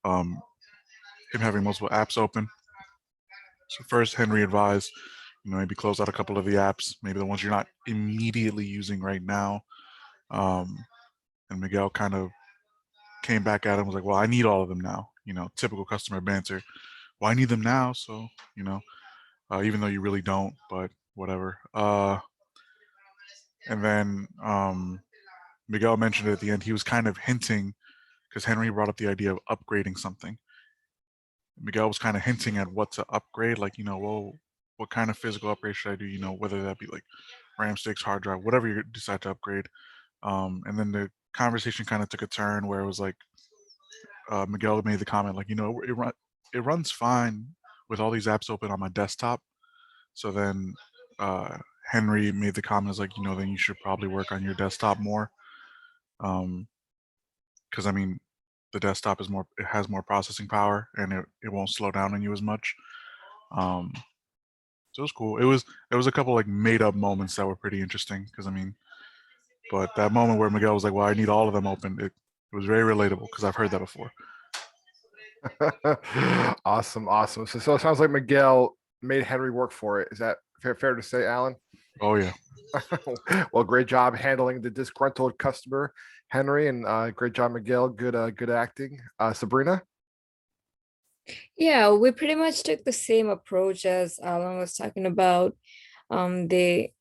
um, him having multiple apps open. So first, Henry advised, maybe close out a couple of the apps, maybe the ones you're not immediately using right now. Um, and Miguel kind of came back at him, was like, "Well, I need all of them now." Typical customer banter. Well, I need them now, so you know, even though you really don't, but whatever. And then Miguel mentioned it at the end. He was kind of hinting because Henry brought up the idea of upgrading something. Miguel was kind of hinting at what to upgrade, like, well, what kind of physical upgrade should I do? Whether that be like RAM sticks, hard drive, whatever you decide to upgrade. And then the conversation kind of took a turn where it was like Miguel made the comment, like, it runs fine with all these apps open on my desktop. So then Henry made the comments like, then you should probably work on your desktop more. Because I mean, the desktop it has more processing power and it won't slow down on you as much. Um, so it was cool. It was a couple like made up moments that were pretty interesting because I mean, but that moment where Miguel was like, "Well, I need all of them open," it was very relatable because I've heard that before. Awesome, awesome. So it sounds like Miguel made Henry work for it. Is that fair to say, Alan? Oh yeah. Well, great job handling the disgruntled customer, Henry, and great job, Miguel. Good acting. Sabrina? Yeah, we pretty much took the same approach as Alan was talking about. They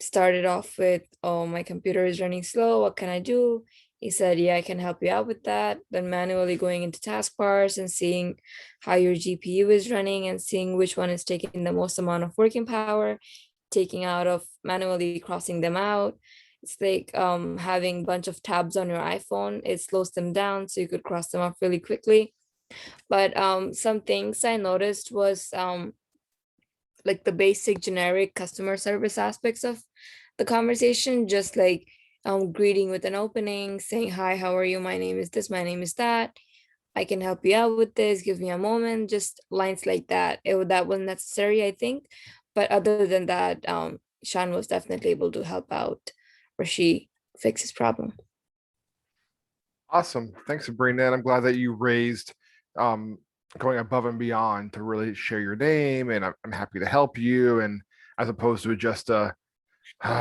started off with, "Oh, my computer is running slow. What can I do?" He said, "Yeah, I can help you out with that." Then manually going into taskbars and seeing how your GPU is running and seeing which one is taking the most amount of working power, taking out of manually crossing them out. It's like having a bunch of tabs on your iPhone. It slows them down so you could cross them off really quickly. But some things I noticed was like the basic generic customer service aspects of the conversation, just like greeting with an opening, saying, "Hi, how are you? My name is this, my name is that. I can help you out with this. Give me a moment." Just lines like that. That wasn't necessary, I think. But other than that, Sean was definitely able to help out Rashi fix his problem. Awesome. Thanks, Sabrina. And I'm glad that you raised um, going above and beyond to really share your name, and I'm happy to help you. And as opposed to just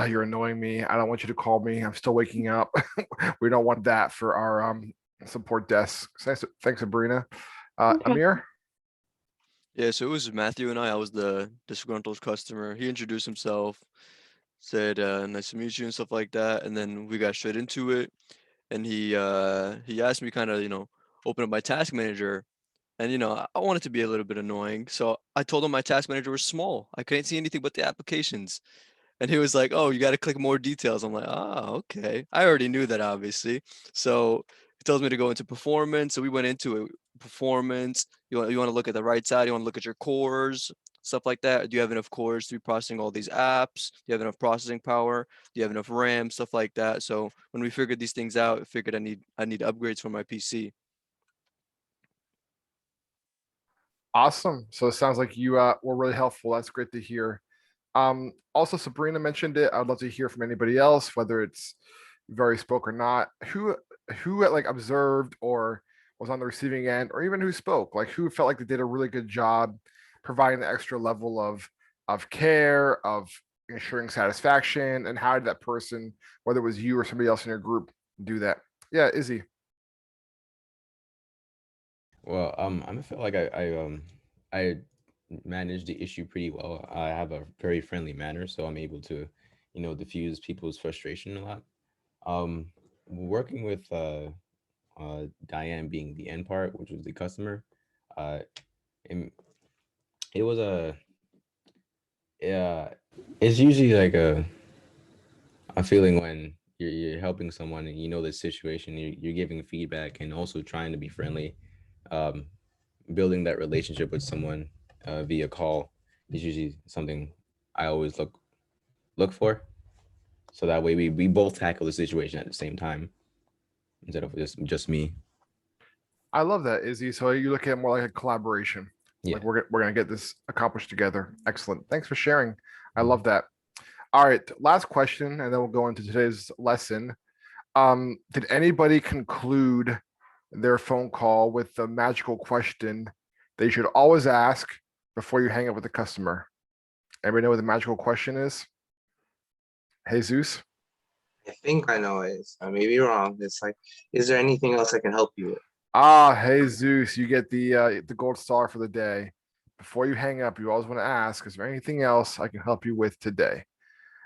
you're annoying me. I don't want you to call me. I'm still waking up. We don't want that for our support desk. Thanks, Sabrina. Okay. Amir? Yeah, so it was Matthew and I was the disgruntled customer. He introduced himself, said nice to meet you and stuff like that, and then we got straight into it. And he asked me kind of, open up my task manager. And I wanted to be a little bit annoying. So I told him my task manager was small. I couldn't see anything but the applications. And he was like, "Oh, you got to click more details." I'm like, "Ah, okay." I already knew that, obviously. So he tells me to go into performance. So we went into it. Performance. You want to look at the right side. You want to look at your cores, stuff like that. Do you have enough cores to be processing all these apps? Do you have enough processing power? Do you have enough RAM? Stuff like that. So when we figured these things out, I figured I need upgrades for my PC. Awesome. So it sounds like you were really helpful. That's great to hear. Also, Sabrina mentioned it. I'd love to hear from anybody else, whether it's very spoke or not. Who like observed or was on the receiving end, or even who spoke, like who felt like they did a really good job providing the extra level of care, of ensuring satisfaction, and how did that person, whether it was you or somebody else in your group, do that? Yeah, Izzy. Well, I feel like I manage the issue pretty well. I have a very friendly manner, so I'm able to, diffuse people's frustration a lot. Um, Working with Diane being the end part, which was the customer, uh, it, it was a yeah. It's usually like a feeling when you're helping someone and you know the situation, you're giving feedback and also trying to be friendly. Um, Building that relationship with someone via call is usually something I always look for. So that way we both tackle the situation at the same time instead of just me. I love that, Izzy. So you look at it more like a collaboration. Yeah. Like we're gonna get this accomplished together. Excellent. Thanks for sharing. I Mhm. love that. All right, last question, and then we'll go into today's lesson. Did anybody conclude their phone call with the magical question they should always ask before you hang up with the customer. Everybody know what the magical question is? Jesus? I think I know it. I may be wrong. It's like, is there anything else I can help you with? Ah, Jesus, you get the gold star for the day. Before you hang up, you always want to ask, is there anything else I can help you with today?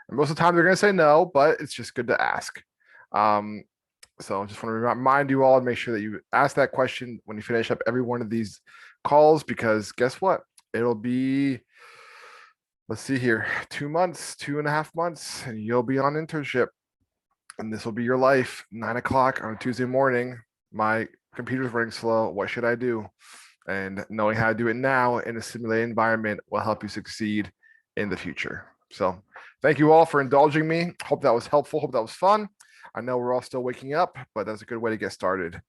And most of the time they're going to say no, but it's just good to ask. So just want to remind you all and make sure that you ask that question when you finish up every one of these calls, because guess what? It'll be, let's see here, 2 months, 2.5 months, and you'll be on internship. And this will be your life. 9 o'clock on a Tuesday morning. My computer's running slow. What should I do? And knowing how to do it now in a simulated environment will help you succeed in the future. So thank you all for indulging me. Hope that was helpful. Hope that was fun. I know we're all still waking up, but that's a good way to get started.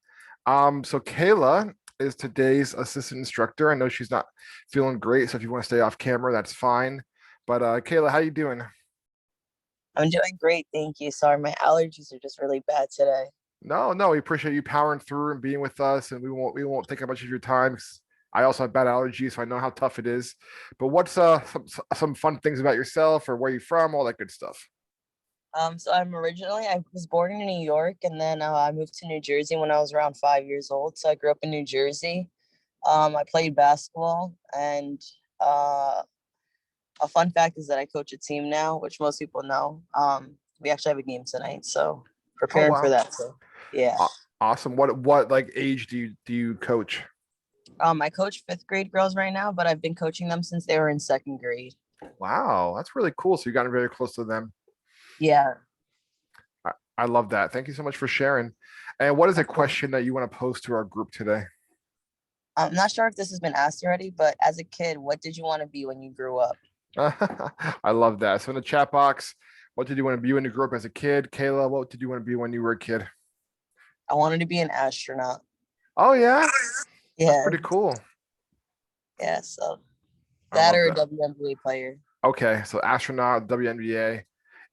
So Kayla is today's assistant instructor. I know she's not feeling great, so if you want to stay off camera, that's fine. But Kayla, how you doing? I'm doing great, thank you. Sorry, my allergies are just really bad today. No, we appreciate you powering through and being with us, and we won't take up much of your time. I also have bad allergies, so I know how tough it is. But what's some fun things about yourself, or where you from, all that good stuff? So I was born in New York, and then I moved to New Jersey when I was around 5 years old. So I grew up in New Jersey. I played basketball, and a fun fact is that I coach a team now, which most people know. We actually have a game tonight, so preparing for wow. that. So yeah. Awesome. What like age do you coach? I coach 5th grade girls right now, but I've been coaching them since they were in 2nd grade. Wow, that's really cool. So you got very close to them. Yeah. I love that. Thank you so much for sharing. And what is a question that you want to pose to our group today? I'm not sure if this has been asked already, but as a kid, what did you want to be when you grew up? I love that. So in the chat box, what did you want to be when you grew up as a kid? Kayla, what did you want to be when you were a kid? I wanted to be an astronaut. Oh yeah? Yeah. That's pretty cool. Yeah, so I that love or a that. WNBA player. Okay, so astronaut, WNBA.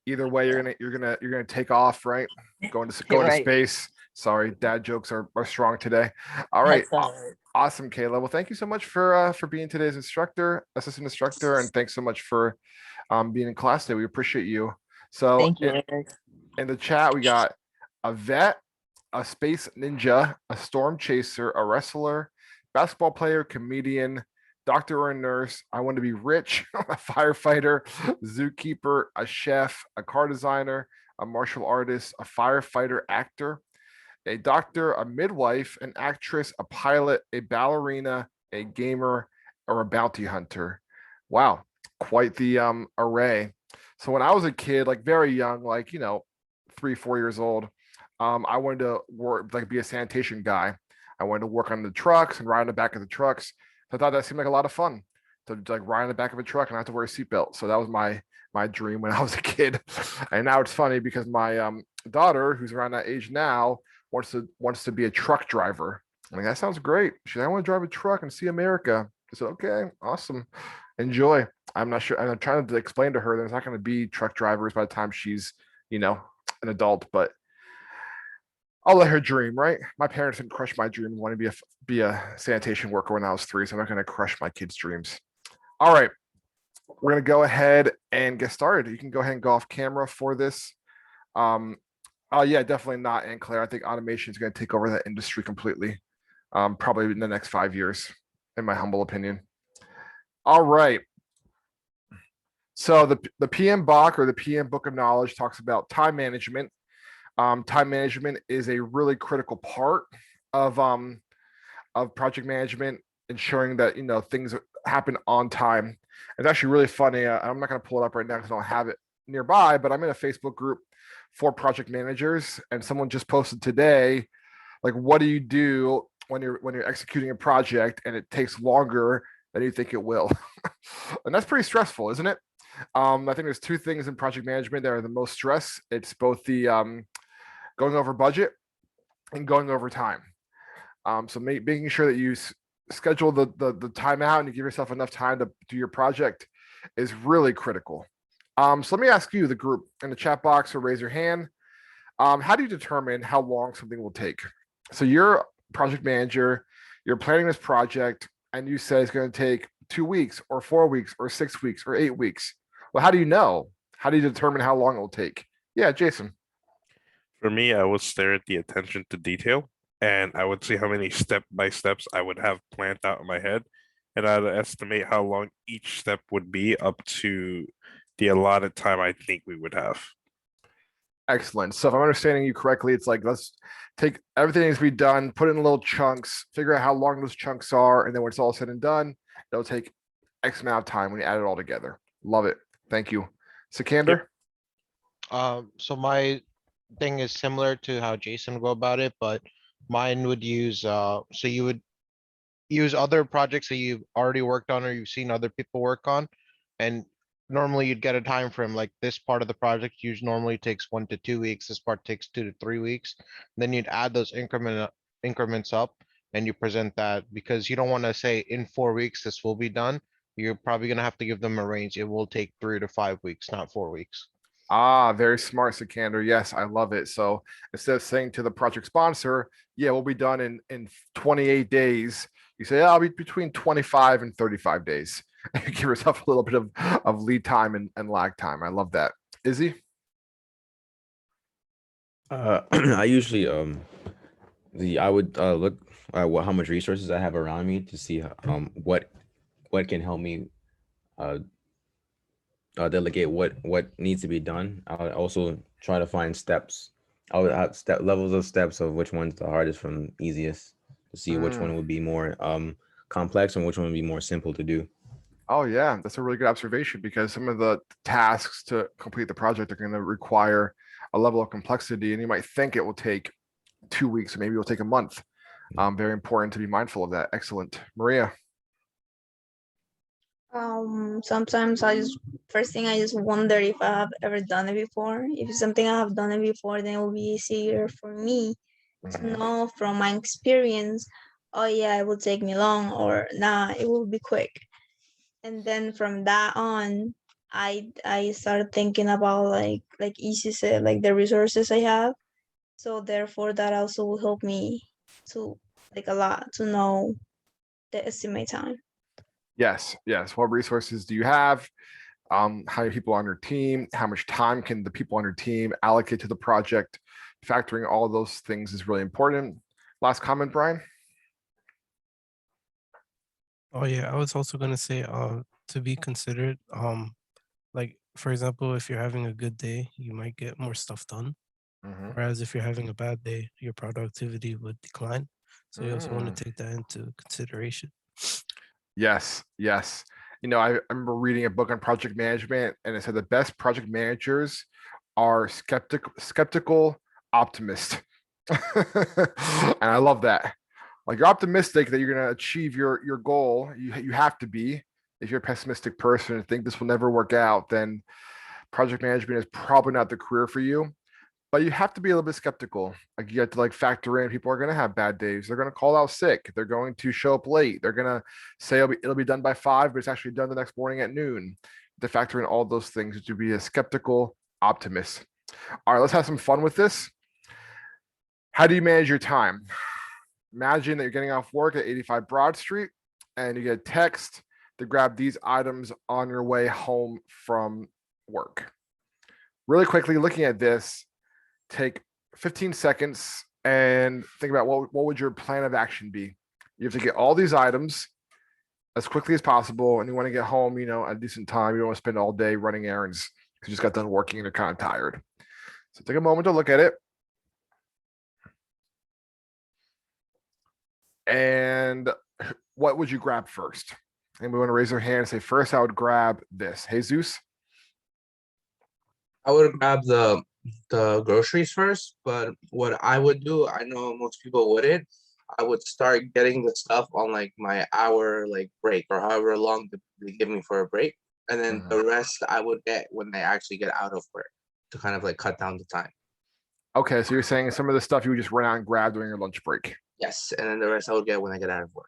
Either way, you're gonna take off, right? Going to Right. space. Sorry, dad jokes are strong today. All right. That's all right. Awesome, Kayla. Well, thank you so much for being today's assistant instructor, and thanks so much for being in class today. We appreciate you. So Thank you, Eric. in the chat, we got a vet, a space ninja, a storm chaser, a wrestler, basketball player, comedian, doctor or a nurse. I want to be rich, a firefighter, zookeeper, a chef, a car designer, a martial artist, a firefighter, actor, a doctor, a midwife, an actress, a pilot, a ballerina, a gamer, or a bounty hunter. Wow, quite the array. So when I was a kid, like very young, like 3-4 years old, I wanted to work, like be a sanitation guy. I wanted to work on the trucks and ride on the back of the trucks. So I thought that seemed like a lot of fun to like ride on the back of a truck and not have to wear a seatbelt. So that was my dream when I was a kid. And now it's funny because my daughter, who's around that age now, wants to be a truck driver. I mean, that sounds great. She's like, I want to drive a truck and see America. I said, okay, awesome. Enjoy. I'm not sure. I'm trying to explain to her there's not going to be truck drivers by the time she's, an adult, but I'll let her dream, right? My parents didn't crush my dream and want to be a sanitation worker when I was 3, so I'm not going to crush my kids' dreams. All right, we're going to go ahead and get started. You can go ahead and go off camera for this. Yeah, definitely not Aunt Claire. I think automation is going to take over that industry completely, probably in the next 5 years, in my humble opinion. All right. So the PMBOK, or the PM Book of Knowledge, talks about time management. Time management is a really critical part of project management, ensuring that things happen on time. It's actually really funny. I'm not going to pull it up right now because I don't have it nearby, but I'm in a Facebook group for project managers, and someone just posted today, like, what do you do when you're executing a project and it takes longer than you think it will? And that's pretty stressful, isn't it? I think there's 2 things in project management that are the most stress. It's both the going over budget and going over time. So making sure that you schedule the time out and you give yourself enough time to do your project is really critical. So let me ask you, the group, in the chat box, or raise your hand. How do you determine how long something will take? So you're project manager. You're planning this project and you say it's going to take 2 weeks or 4 weeks or 6 weeks or 8 weeks. Well, how do you know? How do you determine how long it will take? Yeah, Jason. For me, I would stare at the attention to detail and I would see how many step by steps I would have planned out in my head. And I'd estimate how long each step would be up to the allotted time I think we would have. Excellent. So if I'm understanding you correctly, it's like, let's take everything that needs to be done, put it in little chunks, figure out how long those chunks are, and then when it's all said and done, it'll take X amount of time when you add it all together. Love it. Thank you. Sikander? So my thing is similar to how Jason go about it, but mine would use, so you would use other projects that you've already worked on or you've seen other people work on. And normally you'd get a time frame like this part of the project usually normally takes 1 to 2 weeks. This part takes 2 to 3 weeks. Then you'd add those increments up and you present that because you don't want to say in 4 weeks, this will be done. You're probably going to have to give them a range. It will take 3 to 5 weeks, not 4 weeks. Ah, very smart, Sikander. Yes, I love it. So instead of saying to the project sponsor, yeah, we'll be done in 28 days, you say, I'll be between 25 and 35 days. Give yourself a little bit of lead time and lag time. I love that. Izzy? I usually I would look at how much resources I have around me to see what can help me delegate what needs to be done. I would also try to find steps. I would have levels of steps of which one's the hardest from easiest to see which one would be more complex and which one would be more simple to do. Oh yeah, that's a really good observation because some of the tasks to complete the project are going to require a level of complexity and you might think it will take 2 weeks, or maybe it will take a month. Very important to be mindful of that. Excellent. Maria? Sometimes first thing I just wonder if I have ever done it before. If it's something I have done it before, then it will be easier for me to know from my experience, oh yeah, it will take me long, or nah, it will be quick. And then from that on, I started thinking about like Easy said, like the resources I have. So therefore that also will help me to like a lot to know the estimate time. Yes, yes. What resources do you have? How many people on your team? How much time can the people on your team allocate to the project? Factoring all of those things is really important. Last comment, Brian? Oh yeah, I was also gonna say to be considered. Like for example, if you're having a good day, you might get more stuff done. Whereas if you're having a bad day, your productivity would decline. So you also want to take that into consideration. Yes, yes. You know, I remember reading a book on project management and it said the best project managers are skeptical optimists. And I love that. Like you're optimistic that you're going to achieve your goal. You have to be. If you're a pessimistic person and think this will never work out, then project management is probably not the career for you. But you have to be a little bit skeptical. Like you have to like factor in people are going to have bad days. They're going to call out sick. They're going to show up late. They're going to say it'll be done by 5, but it's actually done the next morning at noon. To factor in all those things to be a skeptical optimist. All right, let's have some fun with this. How do you manage your time? Imagine that you're getting off work at 85 Broad Street and you get a text to grab these items on your way home from work. Really quickly looking at this, take 15 seconds and think about what would your plan of action be? You have to get all these items as quickly as possible and you want to get home, you know, at a decent time. You don't want to spend all day running errands because you just got done working and you're kind of tired. So take a moment to look at it. And what would you grab first? Anybody want to raise their hand and say, first I would grab this. Jesus? I would grab the groceries first, but what I would do, I know most people wouldn't. I would start getting the stuff on like my hour like break or however long they give me for a break. And then the rest I would get when they actually get out of work to kind of like cut down the time. Okay, so you're saying some of the stuff you would just run out and grab during your lunch break. Yes, and then the rest I would get when I get out of work.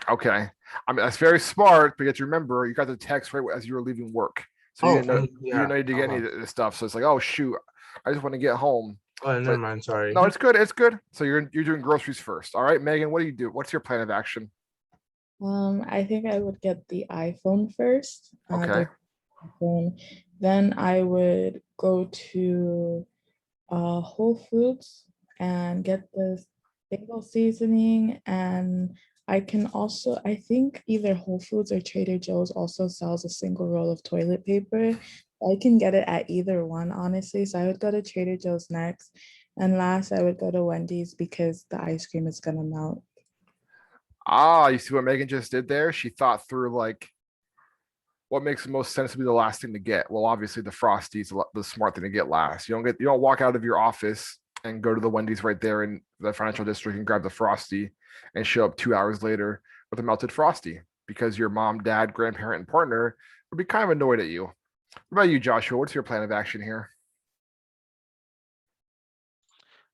Okay, I mean that's very smart because remember you got the text right as you were leaving work, so you didn't know you didn't need to get any of this stuff. So it's like, oh shoot, I just want to get home. Oh, never mind. Sorry. No, it's good. It's good. So you're doing groceries first. All right, Megan, what do you do? What's your plan of action? I think I would get the iPhone first. Okay. iPhone. Then I would go to Whole Foods and get the bagel seasoning. And I can also, I think either Whole Foods or Trader Joe's also sells a single roll of toilet paper. I can get it at either one, honestly. So I would go to Trader Joe's next. And last, I would go to Wendy's because the ice cream is gonna melt. Ah, you see what Megan just did there? She thought through like what makes the most sense to be the last thing to get. Well, obviously the Frosties, the smart thing to get last. You don't walk out of your office and go to the Wendy's right there in the financial district and grab the Frosty and show up 2 hours later with a melted Frosty because your mom, dad, grandparent, and partner would be kind of annoyed at you. What about you, Joshua? What's your plan of action here?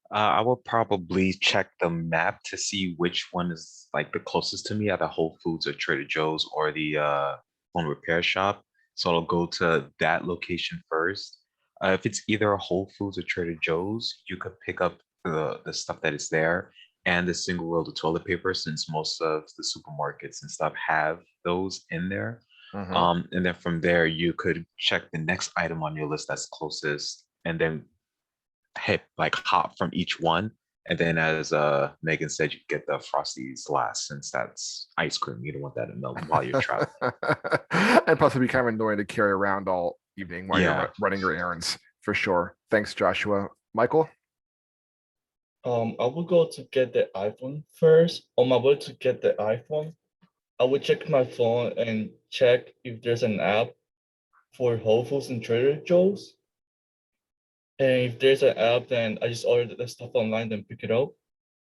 I will probably check the map to see which one is like the closest to me at the Whole Foods or Trader Joe's or the phone repair shop. So I'll go to that location first. If it's either a Whole Foods or Trader Joe's, you could pick up the stuff that is there and the single roll of toilet paper since most of the supermarkets and stuff have those in there. And then from there, you could check the next item on your list that's closest and then hop from each one. And then as Megan said, you get the Frosties last since that's ice cream. You don't want that to melt while you're traveling. And plus it'd be kind of annoying to carry around all evening while Yeah. you're running your errands, for sure. Thanks, Joshua. Michael? I would go to get the iPhone first. On my way to get the iPhone, I would check my phone and check if there's an app for Whole Foods and Trader Joe's. And if there's an app, then I just order the stuff online, then pick it up.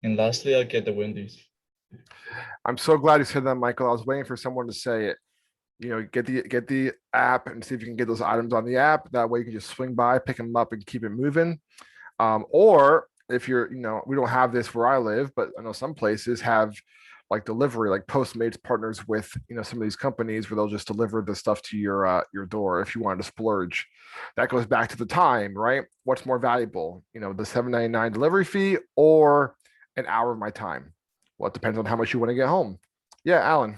And lastly, I'll get the Wendy's. I'm so glad you said that, Michael. I was waiting for someone to say it. Get the app and see if you can get those items on the app. That way you can just swing by, pick them up and keep it moving. Or if you're, we don't have this where I live, but I know some places have like delivery, like Postmates partners with, some of these companies where they'll just deliver the stuff to your door if you wanted to splurge. That goes back to the time, right? What's more valuable, the $7.99 delivery fee or an hour of my time? Well, it depends on how much you want to get home. Yeah, Alan.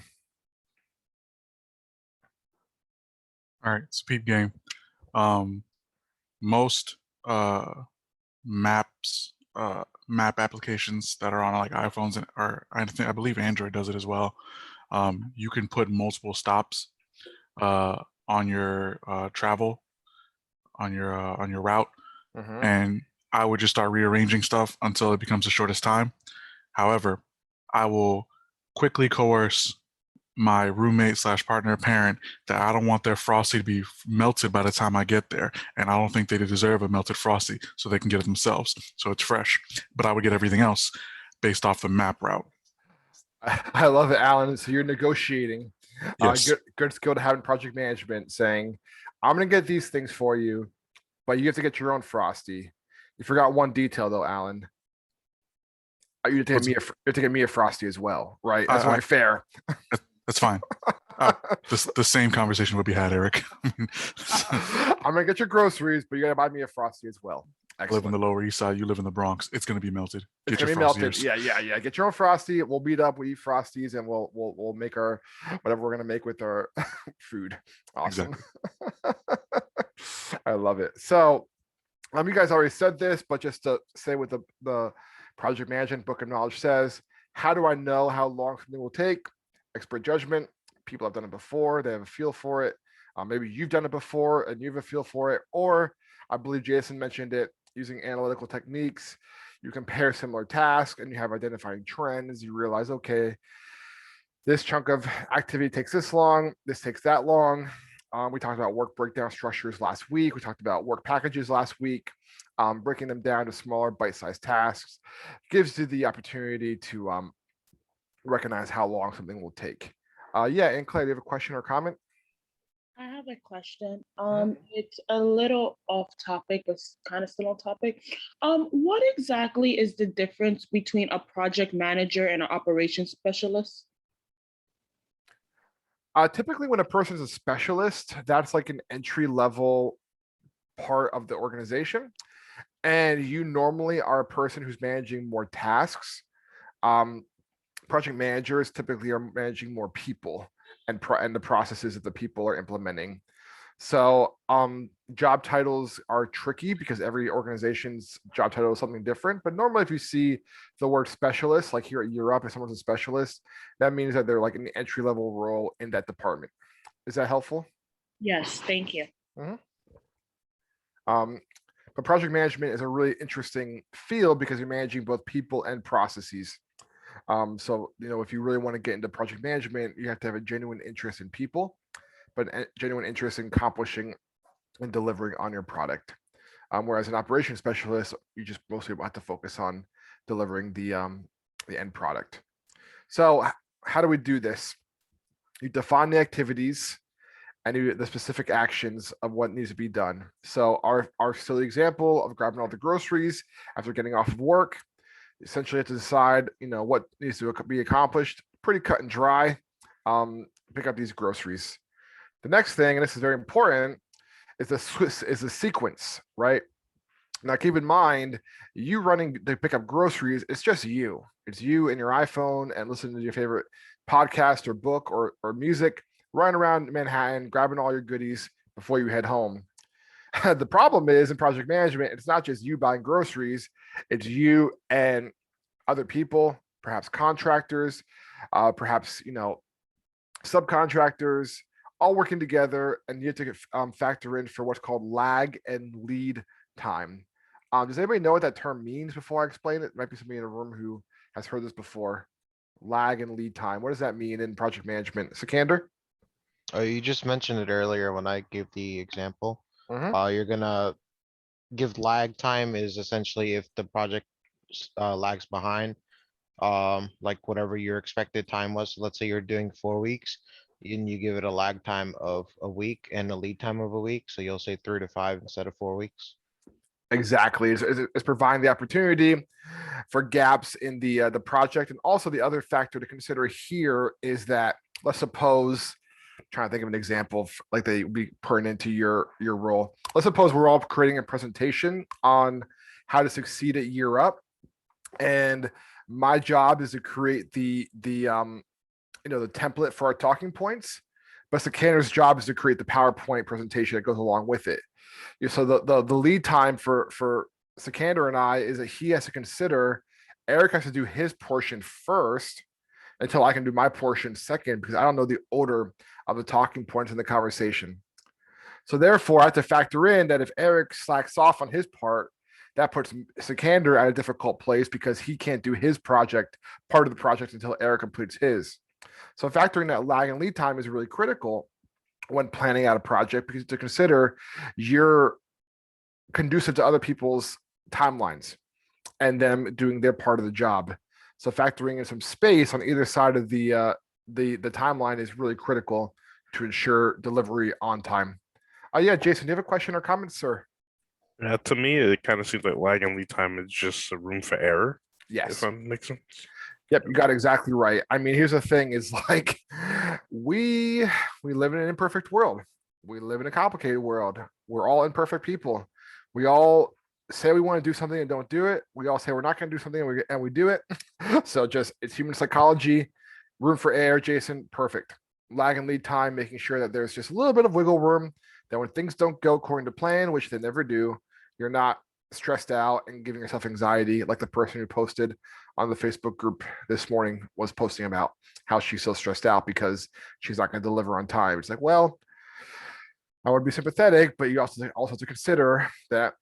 All right, speed game. Most map applications that are on like iPhones I believe Android does it as well. You can put multiple stops on your travel on your route, and I would just start rearranging stuff until it becomes the shortest time. However, I will quickly coerce my roommate / partner parent that I don't want their Frosty to be melted by the time I get there. And I don't think they deserve a melted Frosty, so they can get it themselves. So it's fresh. But I would get everything else based off the map route. I love it, Alan. So you're negotiating. Yes. Good skill to have in project management, saying, I'm going to get these things for you, but you have to get your own Frosty. You forgot one detail though, Alan. You have to get me a Frosty as well, right? That's only fair. That's fine. The same conversation would be had, Eric. I'm gonna get your groceries, but you gotta buy me a Frosty as well. I live in the Lower East Side. You live in the Bronx. It's gonna be melted. It's gonna be melted. Yeah. Get your own Frosty. We'll meet up. We eat Frosties, and we'll make our whatever we're gonna make with our food. Awesome. Exactly. I love it. So, you guys already said this, but just to say what the project management book of knowledge says, how do I know how long something will take? Expert judgment. People have done it before. They have a feel for it. Maybe you've done it before and you have a feel for it. Or I believe Jason mentioned it, using analytical techniques. You compare similar tasks and you have identifying trends. You realize, okay, this chunk of activity takes this long. This takes that long. We talked about work breakdown structures last week. We talked about work packages last week. Breaking them down to smaller bite-sized tasks gives you the opportunity to recognize how long something will take. Yeah, and Clay, do you have a question or comment? I have a question. It's a little off topic, but kind of still on topic. What exactly is the difference between a project manager and an operations specialist? Typically, when a person is a specialist, that's like an entry level part of the organization. and you normally are a person who's managing more tasks, project managers typically are managing more people and the processes that the people are implementing. So job titles are tricky because every organization's job title is something different. But normally if you see the word specialist, like here at Europe, if someone's a specialist, that means that they're like an entry level role in that department. Is that helpful? Yes, thank you. But project management is a really interesting field because you're managing both people and processes. So, if you really want to get into project management, you have to have a genuine interest in people, but a genuine interest in accomplishing and delivering on your product. Whereas an operations specialist, you just mostly have to focus on delivering the end product. So how do we do this? You define the activities and the specific actions of what needs to be done. So our silly example of grabbing all the groceries after getting off of work, essentially you have to decide, what needs to be accomplished. Pretty cut and dry. Pick up these groceries. The next thing, and this is very important, is the sequence, right? Now, keep in mind, you running to pick up groceries, it's just you. It's you and your iPhone and listening to your favorite podcast or book or music, running around Manhattan, grabbing all your goodies before you head home. The problem is in project management, it's not just you buying groceries, it's you and other people, perhaps contractors, perhaps, subcontractors, all working together, and you have to factor in for what's called lag and lead time. Does anybody know what that term means before I explain it? Might be somebody in a room who has heard this before. Lag and lead time. What does that mean in project management? Sikander? Oh, you just mentioned it earlier when I gave the example. Mhm. You're gonna give lag time is essentially if the project lags behind, like whatever your expected time was. So let's say you're doing 4 weeks, and you give it a lag time of a week and a lead time of a week. So you'll say 3 to 5 instead of 4 weeks. Exactly. It's providing the opportunity for gaps in the project. And also the other factor to consider here is that, let's suppose, trying to think of an example of like they be pertinent to your role. Let's suppose we're all creating a presentation on how to succeed at Year Up. And my job is to create the template for our talking points. But Sikander's job is to create the PowerPoint presentation that goes along with it. So the lead time for Sikander and I is that he has to consider Eric has to do his portion first until I can do my portion second, because I don't know the order of the talking points in the conversation. So therefore, I have to factor in that if Eric slacks off on his part, that puts Sikander at a difficult place because he can't do his part of the project until Eric completes his. So factoring that lag and lead time is really critical when planning out a project, because to consider you're conducive to other people's timelines and them doing their part of the job. So factoring in some space on either side of the timeline is really critical to ensure delivery on time. Yeah, Jason, do you have a question or comment, sir? Yeah, to me, it kind of seems like lag and lead time is just a room for error. Yes. If that makes sense. Yep, you got it exactly right. I mean, here's the thing: is like we live in an imperfect world. We live in a complicated world. We're all imperfect people. We all say we want to do something and don't do it. We all say we're not going to do something and we do it. So it's human psychology. Room for error, Jason. Perfect. Lag and lead time, making sure that there's just a little bit of wiggle room. That when things don't go according to plan, which they never do, you're not stressed out and giving yourself anxiety like the person who posted on the Facebook group this morning was posting about how she's so stressed out because she's not going to deliver on time. It's like, well, I would be sympathetic, but you also have to consider that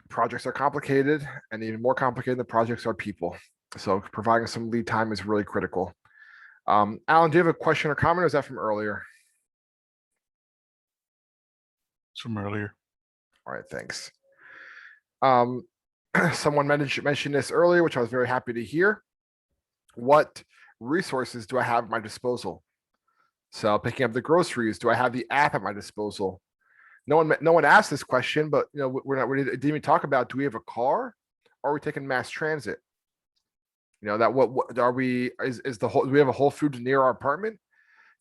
projects are complicated, and even more complicated than projects are people. So providing some lead time is really critical. Alan, do you have a question or comment, or is that from earlier? It's from earlier. All right, thanks. Someone mentioned this earlier, which I was very happy to hear. What resources do I have at my disposal? So picking up the groceries, do I have the app at my disposal? No one asked this question, but we didn't even talk about, do we have a car or are we taking mass transit? What are we, do we have a Whole Foods near our apartment?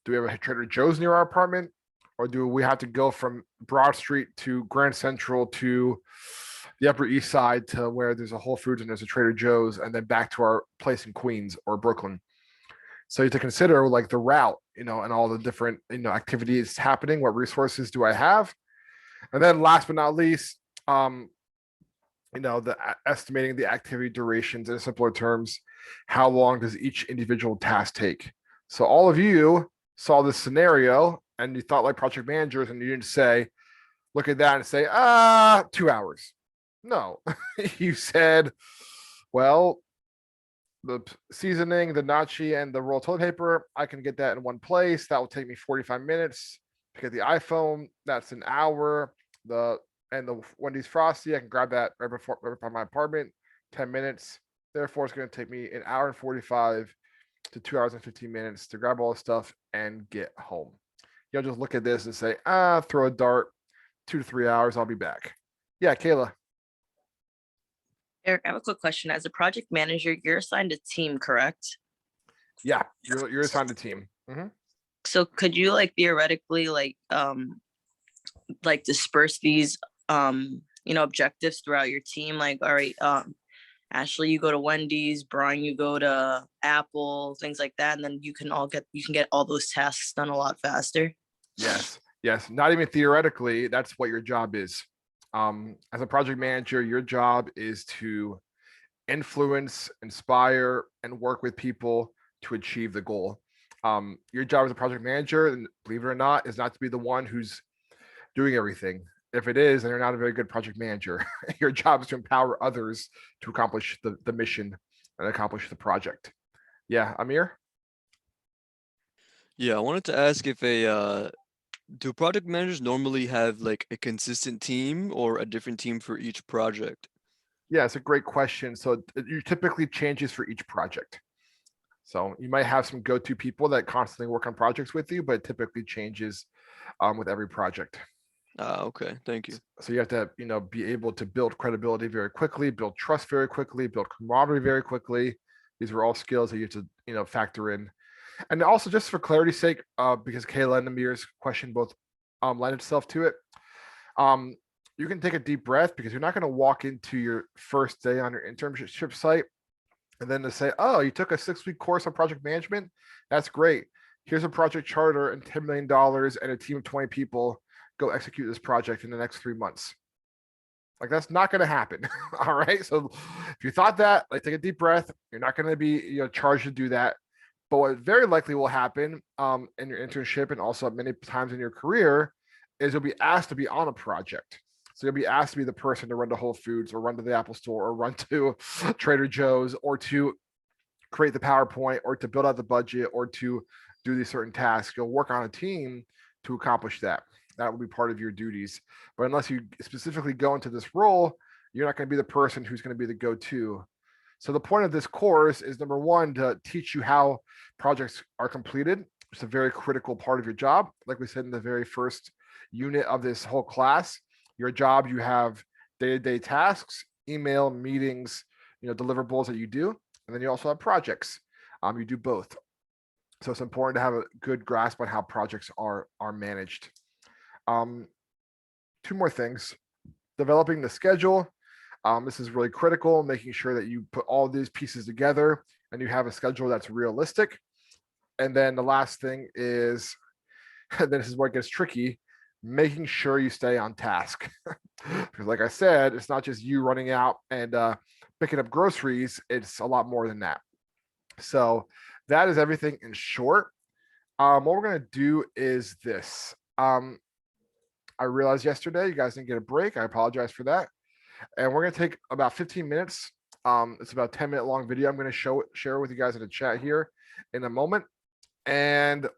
Do we have a Trader Joe's near our apartment? Or do we have to go from Broad Street to Grand Central to the Upper East Side to where there's a Whole Foods and there's a Trader Joe's, and then back to our place in Queens or Brooklyn. So you have to consider like the route, and all the different, activities happening. What resources do I have? And then last but not least, estimating the activity durations in simpler terms. How long does each individual task take? So all of you saw this scenario and you thought like project managers, and you didn't say, look at that and say, 2 hours. No, you said, well, the seasoning, the nachi, and the roll toilet paper, I can get that in one place. That will take me 45 minutes. To get the iPhone, that's an hour. The Wendy's Frosty, I can grab that right by my apartment, 10 minutes. Therefore, it's going to take me an hour and 45 to 2 hours and 15 minutes to grab all the stuff and get home. You'll just look at this and say, throw a dart, 2 to 3 hours, I'll be back. Yeah, Kayla. Eric, I have a quick question. As a project manager, you're assigned a team, correct? Yeah, you're assigned a team. So could you like theoretically like disperse these objectives throughout your team? Like, all right, Ashley, you go to Wendy's, Brian, you go to Apple, things like that, and then you can get all those tasks done a lot faster. Yes. Not even theoretically, that's what your job is. As a project manager, your job is to influence, inspire, and work with people to achieve the goal. Your job as a project manager, and believe it or not, is not to be the one who's doing everything. If it is, then you're not a very good project manager. Your job is to empower others to accomplish the mission and accomplish the project. Yeah, Amir? Yeah, I wanted to ask if do project managers normally have like a consistent team or a different team for each project? Yeah, it's a great question. So it typically changes for each project. So you might have some go-to people that constantly work on projects with you, but it typically changes with every project. Okay, thank you. So you have to, be able to build credibility very quickly, build trust very quickly, build camaraderie very quickly. These are all skills that you have to, factor in. And also, just for clarity's sake, because Kayla and Amir's question both lend itself to it, you can take a deep breath, because you're not going to walk into your first day on your internship site and then to say, oh, you took a 6-week course on project management. That's great. Here's a project charter and $10 million and a team of 20 people. Go execute this project in the next 3 months. Like, that's not going to happen. All right. So if you thought that, like, take a deep breath. You're not going to be charged to do that. But what very likely will happen in your internship, and also many times in your career, is you'll be asked to be on a project. So you'll be asked to be the person to run to Whole Foods, or run to the Apple Store, or run to Trader Joe's, or to create the PowerPoint, or to build out the budget, or to do these certain tasks. You'll work on a team to accomplish that. That will be part of your duties. But unless you specifically go into this role, you're not going to be the person who's going to be the go-to. So the point of this course is, number one, to teach you how projects are completed. It's a very critical part of your job. Like we said in the very first unit of this whole class, your job, you have day-to-day tasks, email, meetings, deliverables that you do. And then you also have projects. You do both. So it's important to have a good grasp on how projects are managed. 2 more things. Developing the schedule. This is really critical, making sure that you put all these pieces together and you have a schedule that's realistic. And then the last thing is, this is where it gets tricky, making sure you stay on task. Because like I said, it's not just you running out and picking up groceries. It's a lot more than that. So that is everything in short. What we're going to do is this. I realized yesterday you guys didn't get a break. I apologize for that. And we're going to take about 15 minutes. It's about a 10-minute long video. I'm going to share with you guys in the chat here in a moment. And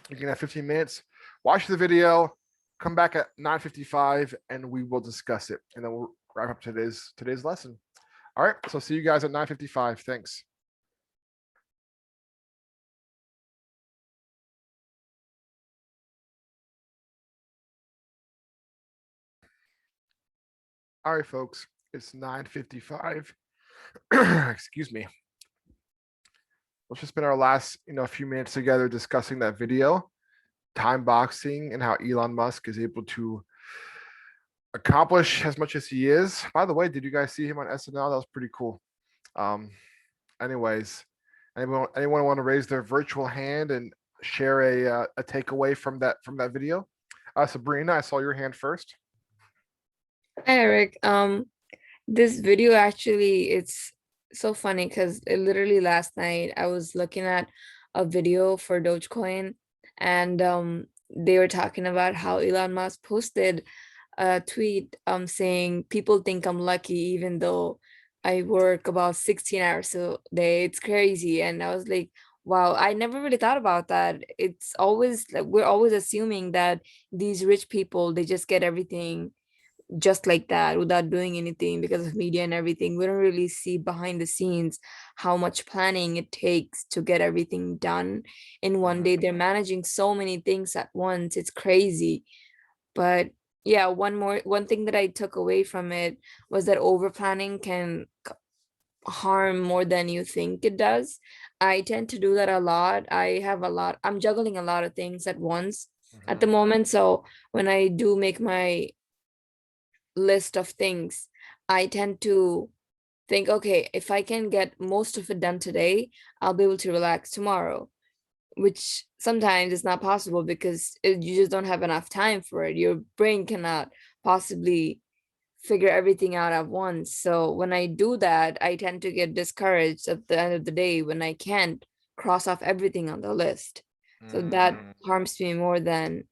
you can have 15 minutes, watch the video, come back at 9:55, and we will discuss it. And then we'll wrap up today's lesson. All right. So see you guys at 9:55. Thanks. All right, folks, it's 9:55. Excuse me. Let's just spend our last, few minutes together discussing that video, time boxing, and how Elon Musk is able to accomplish as much as he is. By the way, did you guys see him on SNL? That was pretty cool. Um, anyways, anyone want to raise their virtual hand and share a takeaway from that video? Sabrina, I saw your hand first. Hi, Eric. This video actually, it's so funny because literally last night I was looking at a video for Dogecoin, and they were talking about how Elon Musk posted a tweet saying people think I'm lucky even though I work about 16 hours a day. It's crazy. And I was like, wow, I never really thought about that. It's always like we're always assuming that these rich people, they just get everything just like that without doing anything because of media and everything. We don't really see behind the scenes how much planning it takes to get everything done in one day. They're managing so many things at once. It's crazy. But yeah, one thing that I took away from it was that over planning can harm more than you think it does. I tend to do that a lot. I'm juggling a lot of things at once at the moment. So when I do make my list of things, I tend to think, okay, if I can get most of it done today, I'll be able to relax tomorrow, which sometimes is not possible because you just don't have enough time for it. Your brain cannot possibly figure everything out at once. So when I do that, I tend to get discouraged at the end of the day when I can't cross off everything on the list. So that harms me more than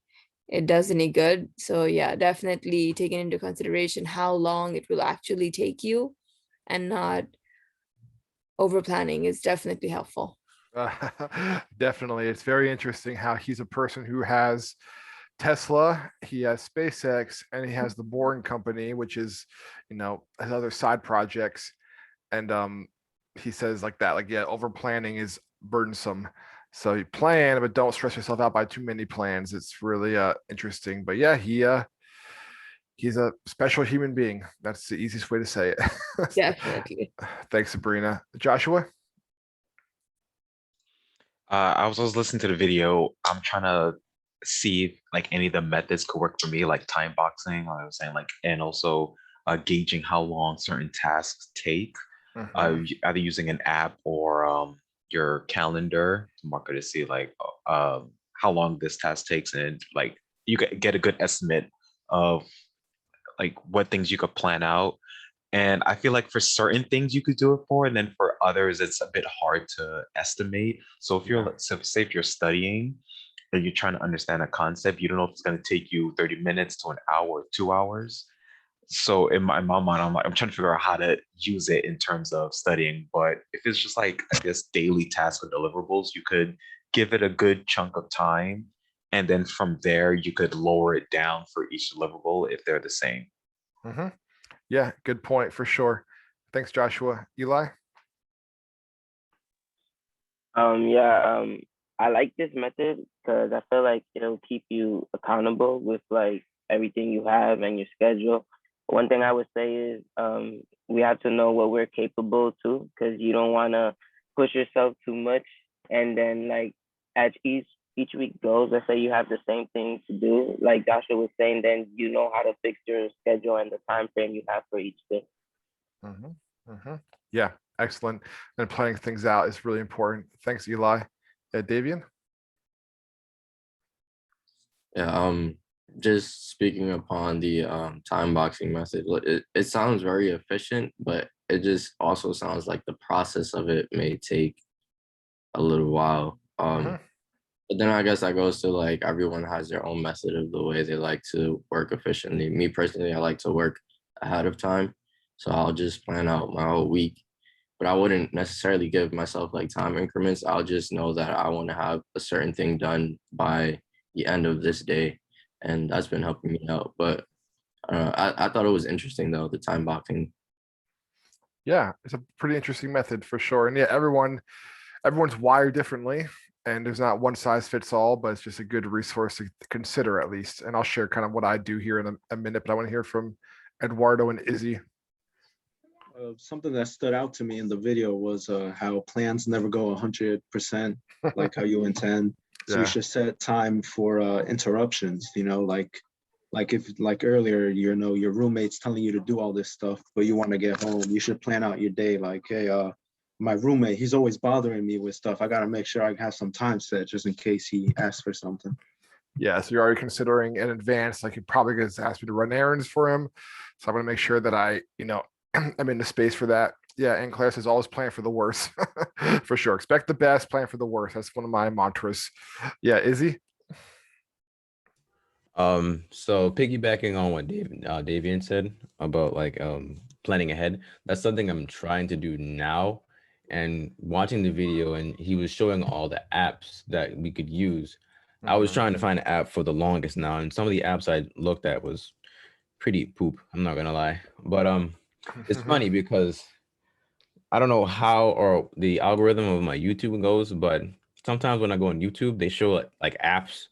it does any good. So yeah, definitely taking into consideration how long it will actually take you and not over planning is definitely helpful. Definitely. It's very interesting how he's a person who has Tesla, he has SpaceX, and he has the Boring Company, which is, his other side projects. And he says like that, like, yeah, over planning is burdensome. So you plan, but don't stress yourself out by too many plans. It's really interesting. But yeah, he's a special human being. That's the easiest way to say it. Definitely. Thanks, Sabrina. Joshua? I was listening to the video. I'm trying to see if like any of the methods could work for me, like time boxing, like I was saying, like, and also gauging how long certain tasks take. Either using an app or your calendar to mark it to see like how long this task takes, and like you get a good estimate of like what things you could plan out. And I feel like for certain things you could do it for, and then for others it's a bit hard to estimate. So if you're say if you're studying and you're trying to understand a concept, you don't know if it's going to take you 30 minutes to an hour, 2 hours. So in my mind, I'm trying to figure out how to use it in terms of studying. But if it's just like, I guess, daily tasks or deliverables, you could give it a good chunk of time. And then from there, you could lower it down for each deliverable if they're the same. Yeah, good point for sure. Thanks, Joshua. Eli? I like this method because I feel like it'll keep you accountable with like everything you have and your schedule. One thing I would say is we have to know what we're capable to, because you don't want to push yourself too much. And then like as each week goes, let's say you have the same thing to do, like Joshua was saying, then you know how to fix your schedule and the time frame you have for each day. Yeah, excellent. And planning things out is really important. Thanks, Eli. Davian? Yeah, just speaking upon the time boxing method, it sounds very efficient, but it just also sounds like the process of it may take a little while. But then I guess that goes to like everyone has their own method of the way they like to work efficiently. Me personally, I like to work ahead of time. So I'll just plan out my whole week, but I wouldn't necessarily give myself like time increments. I'll just know that I want to have a certain thing done by the end of this day. And that's been helping me out. But I thought it was interesting though, the time boxing. Yeah, it's a pretty interesting method for sure. And yeah, everyone's wired differently, and there's not one size fits all, but it's just a good resource to consider at least. And I'll share kind of what I do here in a minute, but I want to hear from Eduardo and Izzy. Something that stood out to me in the video was how plans never go 100% like how you intend. So Yeah. you should set time for interruptions, like Like if like earlier, you know, your roommate's telling you to do all this stuff, but you want to get home, you should plan out your day. Like, hey, my roommate, he's always bothering me with stuff. I gotta make sure I have some time set just in case he asks for something. Yeah, so you're already considering in advance, like he probably gonna ask me to run errands for him. So I'm gonna make sure that I, I'm in the space for that. Yeah, and Claire says always plan for the worst. For sure. Expect the best, plan for the worst. That's one of my mantras. Yeah, Izzy? So piggybacking on what Davian said about like planning ahead, that's something I'm trying to do now. And watching the video, and he was showing all the apps that we could use. I was trying to find an app for the longest now, and some of the apps I looked at was pretty poop. I'm not gonna lie, but it's funny because I don't know how or the algorithm of my YouTube goes, but sometimes when I go on YouTube, they show like apps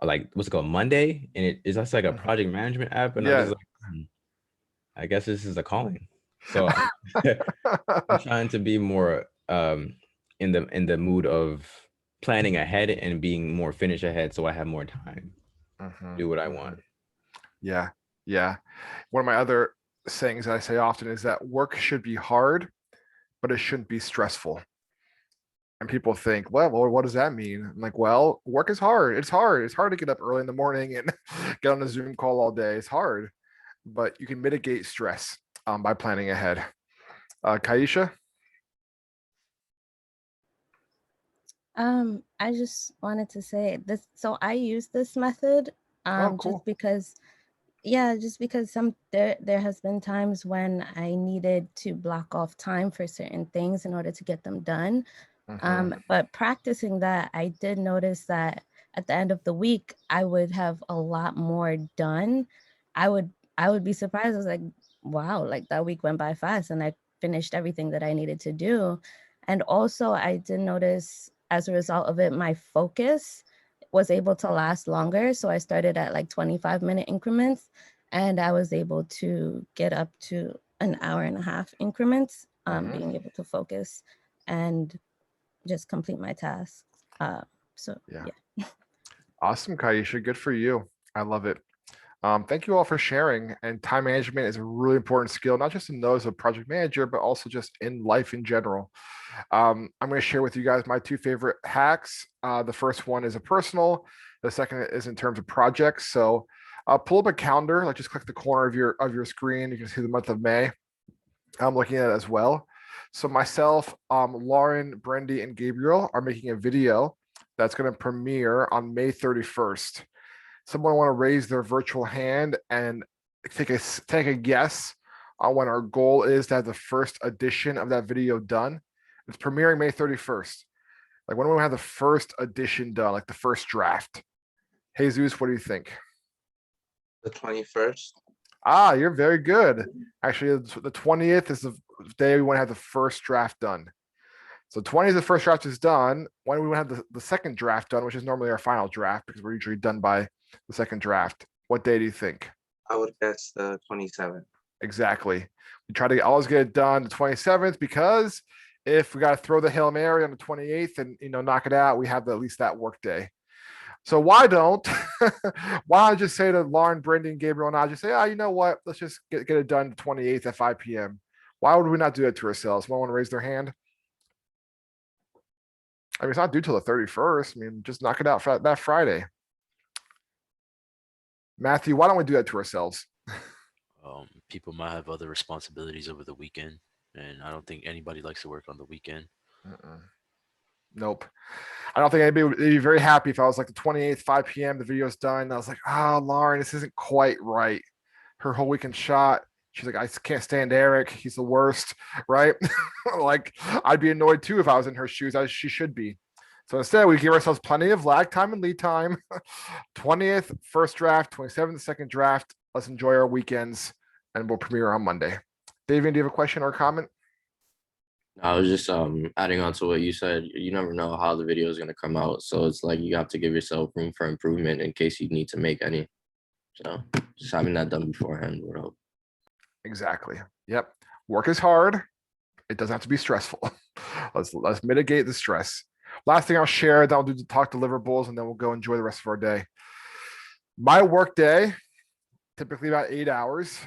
like what's it called Monday, and it's just like a project management app, and I'm just like, I guess this is a calling. So I'm trying to be more in the mood of planning ahead and being more finish ahead, so I have more time to do what I want. Yeah, yeah. One of my other sayings that I say often is that work should be hard, but it shouldn't be stressful. And people think, well, what does that mean? I'm like, well, work is hard. It's hard. It's hard to get up early in the morning and get on a Zoom call all day. It's hard, but you can mitigate stress by planning ahead. Kaisha? I just wanted to say this. So I use this method cool. just because there has been times when I needed to block off time for certain things in order to get them done. But practicing that, I did notice that at the end of the week, I would have a lot more done. I would be surprised. I was like, wow, like that week went by fast and I finished everything that I needed to do. And also I did notice as a result of it, my focus was able to last longer. So I started at like 25-minute increments and I was able to get up to an hour and a half increments, being able to focus and just complete my tasks. So yeah. Awesome, Kaisha. Good for you. I love it. Thank you all for sharing. And time management is a really important skill, not just in those of project manager, but also just in life in general. I'm going to share with you guys my two favorite hacks. The first one is a personal. The second is in terms of projects. So pull up a calendar, like just click the corner of your screen. You can see the month of May. I'm looking at it as well. So myself, Lauren, Brendy, and Gabriel are making a video that's going to premiere on May 31st. Someone want to raise their virtual hand and take a guess on when our goal is to have the first edition of that video done. It's premiering May 31st. Like when do we have the first edition done, like the first draft? Jesus, what do you think? The 21st. Ah, you're very good. Actually, the 20th is the day we want to have the first draft done. So 20th, the first draft is done. When we want to have the second draft done, which is normally our final draft because we're usually done by the second draft. What day do you think? I would guess the 27th. Exactly. We try to always get it done the 27th because if we got to throw the Hail Mary on the 28th and knock it out, we have at least that work day. So why don't I just say to Lauren, Brendan, Gabriel, and I just say, you know what? Let's just get it done the 28th at 5 p.m. Why would we not do that to ourselves? Someone want to raise their hand? I mean, it's not due till the 31st. I mean, just knock it out for that Friday. Matthew, why don't we do that to ourselves? People might have other responsibilities over the weekend, and I don't think anybody likes to work on the weekend. Nope. I don't think anybody would be very happy if I was like the 28th, 5 p.m. The video's done. And I was like, Lauren, this isn't quite right. Her whole weekend shot. She's like, I can't stand Eric. He's the worst, right? Like, I'd be annoyed too if I was in her shoes, as she should be. So instead, we give ourselves plenty of lag time and lead time. 20th, first draft, 27th, second draft. Let's enjoy our weekends, and we'll premiere on Monday. Davian, do you have a question or a comment? I was just adding on to what you said. You never know how the video is going to come out. So it's like you have to give yourself room for improvement in case you need to make any. So just having that done beforehand would help. Exactly. Yep. Work is hard. It doesn't have to be stressful. Let's mitigate the stress. Last thing I'll share, then I'll do the talk deliverables, and then we'll go enjoy the rest of our day. My work day typically about 8 hours.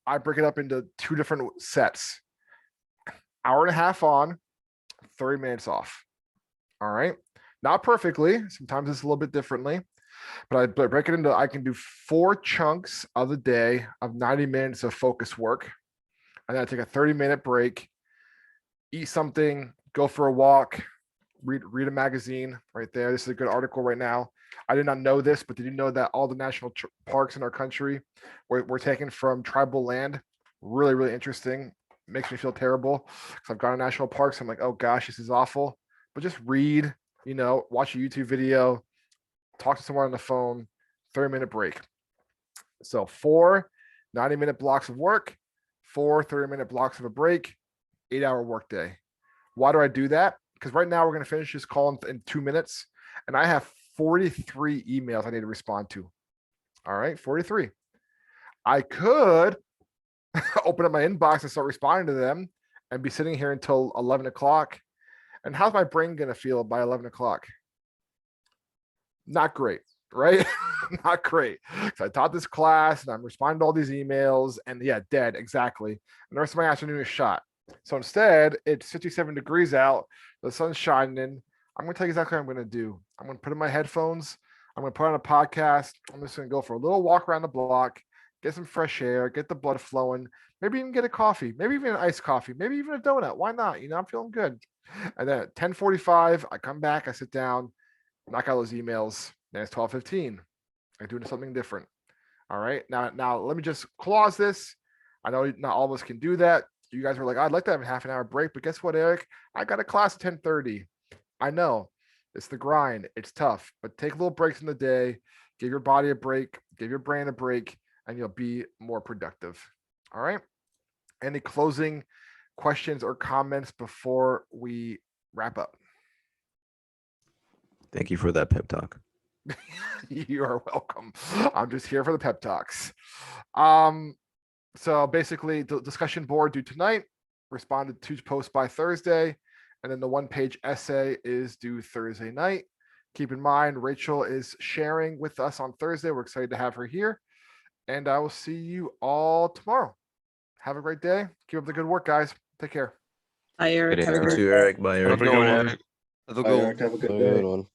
I break it up into 2 different sets. Hour and a half on, 30 minutes off. All right. Not perfectly. Sometimes it's a little bit differently, but I break it into, I can do 4 chunks of the day of 90 minutes of focus work. And then I take a 30-minute break, eat something, go for a walk, read a magazine right there. This is a good article right now. I did not know this, but did you know that all the national parks in our country were taken from tribal land? Really, really interesting. Makes me feel terrible because I've gone to national parks. I'm like, oh gosh, this is awful. But just read, watch a YouTube video, talk to someone on the phone, 30-minute break. So 4 90-minute blocks of work, 4 30-minute blocks of a break, 8-hour workday. Why do I do that? Because right now we're going to finish this call in 2 minutes, and I have 43 emails I need to respond to. All right, 43. I could open up my inbox and start responding to them and be sitting here until 11 o'clock. And how's my brain going to feel by 11 o'clock? Not great, right? Not great. So I taught this class and I'm responding to all these emails and yeah, dead, exactly. And the rest of my afternoon is shot. So instead, it's 57 degrees out, the sun's shining. I'm going to tell you exactly what I'm going to do. I'm going to put in my headphones. I'm going to put on a podcast. I'm just going to go for a little walk around the block, get some fresh air, get the blood flowing, maybe even get a coffee, maybe even an iced coffee, maybe even a donut. Why not? I'm feeling good. And then at 10:45, I come back, I sit down, knock out those emails. Then it's 12:15. I'm doing something different. All right. Now let me just clause this. I know not all of us can do that. You guys were like, I'd like to have a half an hour break, but guess what, Eric? I got a class at 10:30. I know it's the grind. It's tough, but take little breaks in the day. Give your body a break. Give your brain a break, and you'll be more productive. All right. Any closing questions or comments before we wrap up? Thank you for that pep talk. You are welcome. I'm just here for the pep talks. So basically the discussion board due tonight, responded to posts by Thursday, and then the 1-page essay is due Thursday night. Keep in mind, Rachel is sharing with us on Thursday. We're excited to have her here, and I will see you all tomorrow. Have a great day. Keep up the good work, guys. Take care. Bye, Eric. Good Have a answer good too, Eric. Bye, Eric. Have a good one. Have a Bye, good one. Eric. Have a good Have a day. good one.